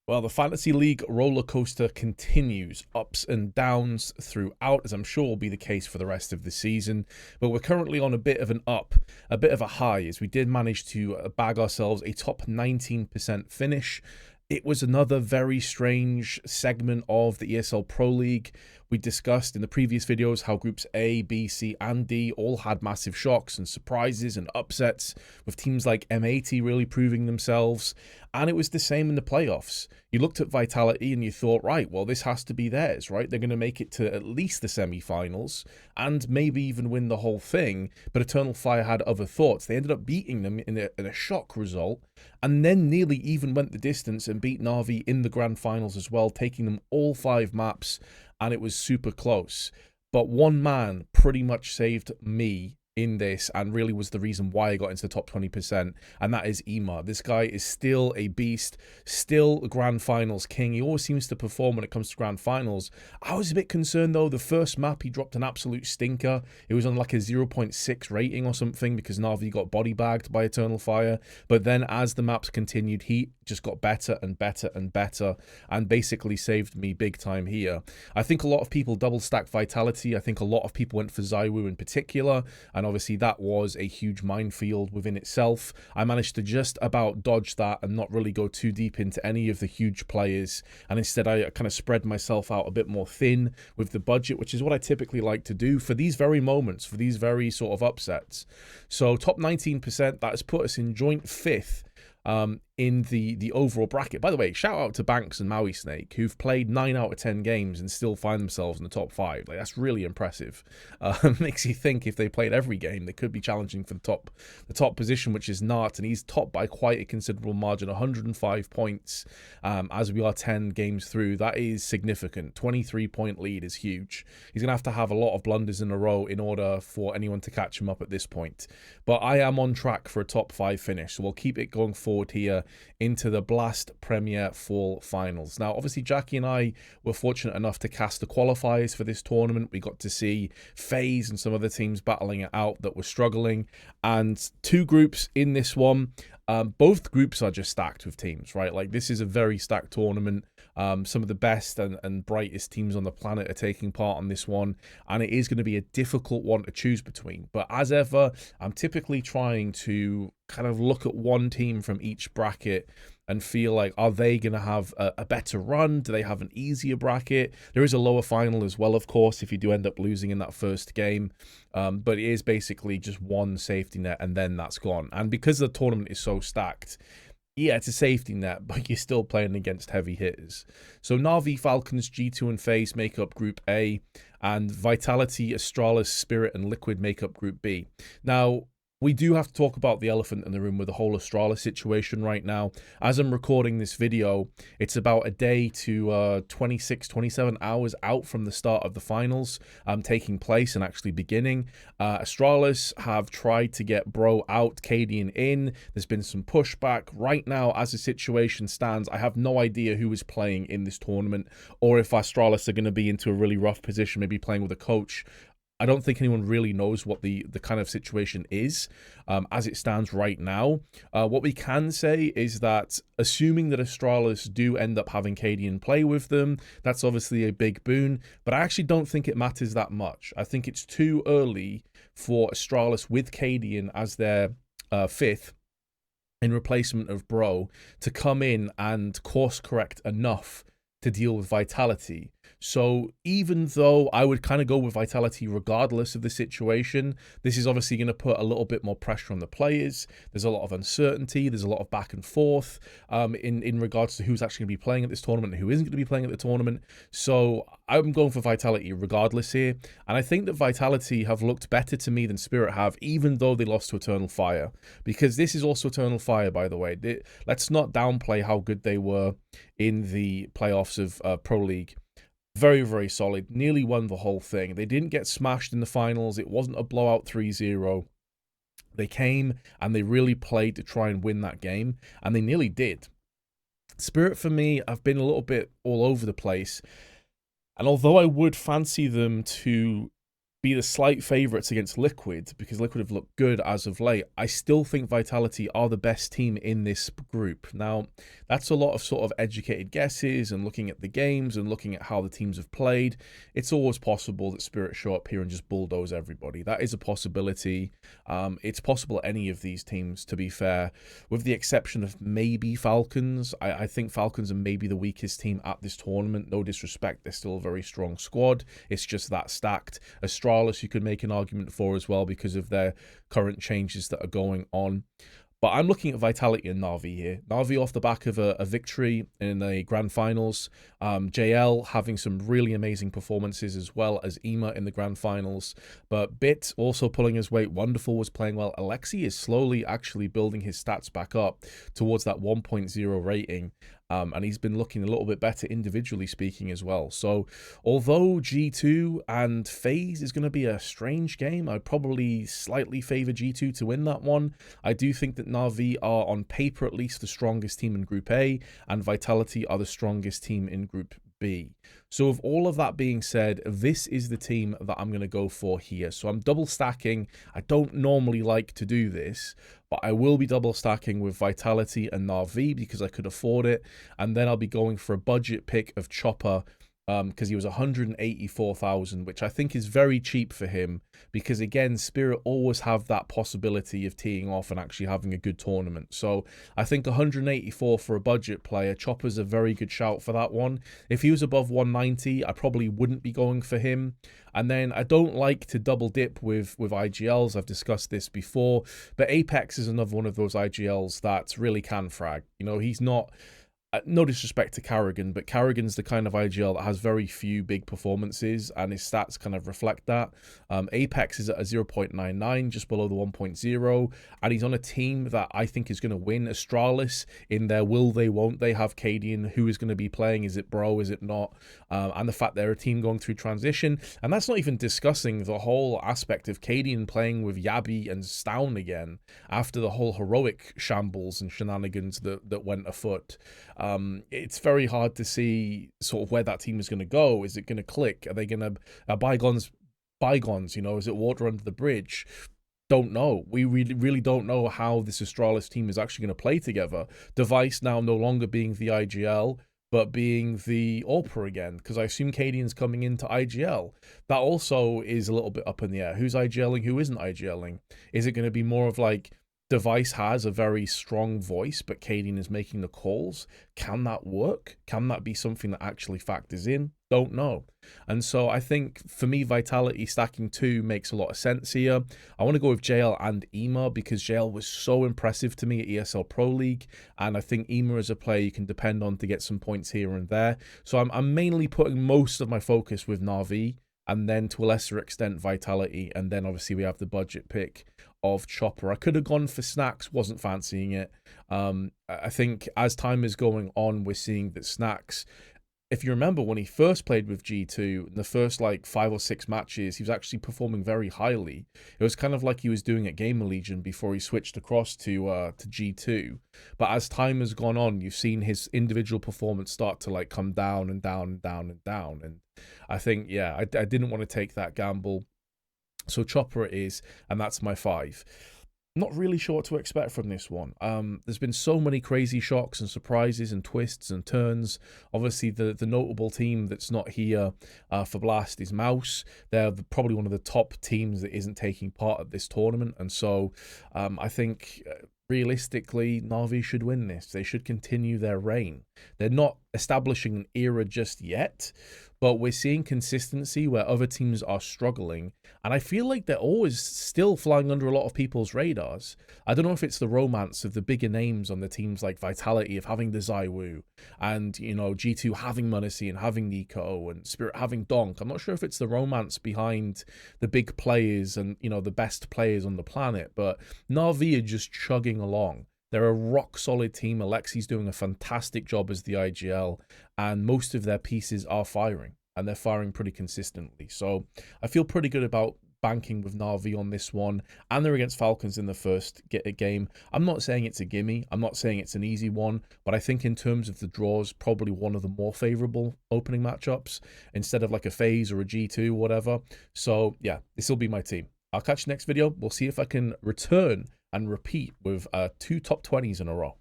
Well, the Fantasy League roller coaster continues, ups and downs throughout, as I'm sure will be the case for the rest of the season. But we're currently on a bit of an up, a bit of a high, as we did manage to bag ourselves a top 19% finish. It was another very strange segment of the ESL Pro League. We discussed in the previous videos how groups A, B, C, and D all had massive shocks and surprises and upsets, with teams like M80 really proving themselves. And it was the same in the playoffs. You looked at Vitality and you thought, right, well, this has to be theirs, right? They're going to make it to at least the semi-finals and maybe even win the whole thing. But Eternal Fire had other thoughts. They ended up beating them in a shock result, and then nearly even went the distance and beat Na'Vi in the grand finals as well, taking them all 5 maps, and it was super close. But one man pretty much saved me in this and really was the reason why I got into the top 20%, and that is Ema. This guy is still a beast, still a grand finals king. He always seems to perform when it comes to grand finals. I was a bit concerned though. The first map he dropped an absolute stinker. It was on like a 0.6 rating or something because Na'Vi got body bagged by Eternal Fire. But then as the maps continued, he just got better and better and better and basically saved me big time here. I think a lot of people double stack Vitality. I think a lot of people went for Zywoo in particular, and obviously that was a huge minefield within itself. I managed to just about dodge that and not really go too deep into any of the huge players, and instead I kind of spread myself out a bit more thin with the budget, which is what I typically like to do for these very moments, for these very sort of upsets. So top 19%, that has put us in joint 5th in the overall bracket. By the way, shout out to Banks and Maui Snake, who've played 9 out of 10 games and still find themselves in the top 5. Like, that's really impressive. Makes you think if they played every game, they could be challenging for the top position, which is not. And he's topped by quite a considerable margin, 105 points, as we are 10 games through. That is significant. 23-point lead is huge. He's going to have a lot of blunders in a row in order for anyone to catch him up at this point. But I am on track for a top 5 finish, so we'll keep it going forward here into the Blast Premier Fall Finals. Now, obviously, Jackie and I were fortunate enough to cast the qualifiers for this tournament. We got to see FaZe and some other teams battling it out that were struggling, and 2 groups in this one. Both groups are just stacked with teams, right? Like, this is a very stacked tournament. Some of the best and brightest teams on the planet are taking part on this one, and it is going to be a difficult one to choose between. But as ever, I'm typically trying to kind of look at one team from each bracket and feel like, are they going to have a better run? Do they have an easier bracket? There is a lower final as well, of course, if you do end up losing in that first game. But it is basically just one safety net, and then that's gone. And because the tournament is so stacked, yeah, it's a safety net, but you're still playing against heavy hitters. So Na'Vi, Falcons, G2, and FaZe make up Group A, and Vitality, Astralis, Spirit, and Liquid make up Group B. Now, we do have to talk about the elephant in the room with the whole Astralis situation right now. As I'm recording this video, it's about a day to 26, 27 hours out from the start of the finals taking place and actually beginning. Astralis have tried to get Bro out, Cadian in. There's been some pushback. Right now, as the situation stands, I have no idea who is playing in this tournament, or if Astralis are going to be into a really rough position, maybe playing with a coach. I don't think anyone really knows what the kind of situation is as it stands right now. What we can say is that, assuming that Astralis do end up having Cadian play with them, that's obviously a big boon, but I actually don't think it matters that much. I think it's too early for Astralis with Cadian as their 5th in replacement of Bro to come in and course correct enough to deal with Vitality. So even though I would kind of go with Vitality regardless of the situation, this is obviously going to put a little bit more pressure on the players. There's a lot of uncertainty. There's a lot of back and forth in regards to who's actually going to be playing at this tournament and who isn't going to be playing at the tournament. So I'm going for Vitality regardless here. And I think that Vitality have looked better to me than Spirit have, even though they lost to Eternal Fire. Because this is also Eternal Fire, by the way. Let's not downplay how good they were in the playoffs of Pro League. Very, very solid. Nearly won the whole thing. They didn't get smashed in the finals. It wasn't a blowout 3-0. They came and they really played to try and win that game, and they nearly did. Spirit, for me, I've been a little bit all over the place. And although I would fancy them to be the slight favourites against Liquid, because Liquid have looked good as of late, I still think Vitality are the best team in this group. Now, that's a lot of sort of educated guesses and looking at the games and looking at how the teams have played. It's always possible that Spirit show up here and just bulldoze everybody. That is a possibility. It's possible any of these teams, to be fair, with the exception of maybe Falcons. I think Falcons are maybe the weakest team at this tournament. No disrespect, they're still a very strong squad. It's just that stacked. Astralis, you could make an argument for as well because of their current changes that are going on. But I'm looking at Vitality and Na'Vi here. Na'Vi off the back of a victory in the grand finals. JL having some really amazing performances as well as EMA in the grand finals. But Bit also pulling his weight. Wonderful was playing well. Alexi is slowly actually building his stats back up towards that 1.0 rating. And he's been looking a little bit better individually speaking as well. So although G2 and FaZe is going to be a strange game, I'd probably slightly favour G2 to win that one. I do think that Na'Vi are on paper at least the strongest team in Group A, and Vitality are the strongest team in Group B. So with all of that being said, this is the team that I'm going to go for here. So I'm double stacking. I don't normally like to do this, but I will be double stacking with Vitality and Na'Vi because I could afford it. And then I'll be going for a budget pick of Chopper because he was 184,000, which I think is very cheap for him because, again, Spirit always have that possibility of teeing off and actually having a good tournament. So I think 184 for a budget player, Chopper's a very good shout for that one. If he was above 190, I probably wouldn't be going for him. And then I don't like to double dip with IGLs. I've discussed this before, but Apex is another one of those IGLs that really can frag. You know, he's not... no disrespect to Carrigan, but Carrigan's the kind of IGL that has very few big performances, and his stats kind of reflect that. Apex is at a 0.99, just below the 1.0, and he's on a team that I think is going to win. Astralis, in their will they, won't they, have Cadian. Who is going to be playing? Is it Bro? Is it not? And the fact they're a team going through transition, and that's not even discussing the whole aspect of Cadian playing with Yabi and Stown again after the whole heroic shambles and shenanigans that went afoot. It's very hard to see sort of where that team is going to go. Is it going to click? Are they going to bygones? You know, is it water under the bridge? Don't know. We really don't know how this Astralis team is actually going to play together. Device now no longer being the IGL, but being the AWPA again, because I assume Cadian's coming into IGL. That also is a little bit up in the air. Who's IGLing? Who isn't IGLing? Is it going to be more of like Device has a very strong voice, but Cadian is making the calls? Can that work? Can that be something that actually factors in? Don't know. And so I think for me, Vitality stacking 2 makes a lot of sense here. I want to go with JL and EMA because JL was so impressive to me at ESL Pro League, and I think EMA is a player you can depend on to get some points here and there. So I'm mainly putting most of my focus with Na'Vi, and then to a lesser extent Vitality, and then obviously we have the budget pick of Chopper. I could have gone for Snacks, wasn't fancying it. I think as time is going on, we're seeing that Snacks, if you remember when he first played with G2, in the first like 5 or 6 matches, he was actually performing very highly. It was kind of like he was doing at Gamer Legion before he switched across to G2. But as time has gone on, you've seen his individual performance start to like come down and down and down and down. And I think, yeah, I didn't want to take that gamble. So Chopper it is, and that's my 5. Not really sure what to expect from this one. There's been so many crazy shocks and surprises and twists and turns. Obviously, the notable team that's not here for Blast is Mouse. They're probably one of the top teams that isn't taking part at this tournament. And so I think realistically, Na'Vi should win this. They should continue their reign. They're not establishing an era just yet, but we're seeing consistency where other teams are struggling, and I feel like they're always still flying under a lot of people's radars. I don't know if it's the romance of the bigger names on the teams like Vitality of having the Zaiwu, and, you know, G2 having Munacy and having Nico, and Spirit having Donk. I'm not sure if it's the romance behind the big players and, you know, the best players on the planet, but Na'Vi are just chugging along. They're a rock-solid team. Alexi's doing a fantastic job as the IGL, and most of their pieces are firing, and they're firing pretty consistently. So I feel pretty good about banking with Na'Vi on this one, and they're against Falcons in the first game. I'm not saying it's a gimme. I'm not saying it's an easy one, but I think in terms of the draws, probably one of the more favorable opening matchups instead of like a FaZe or a G2 or whatever. So yeah, this will be my team. I'll catch you next video. We'll see if I can return and repeat with 2 top 20s in a row.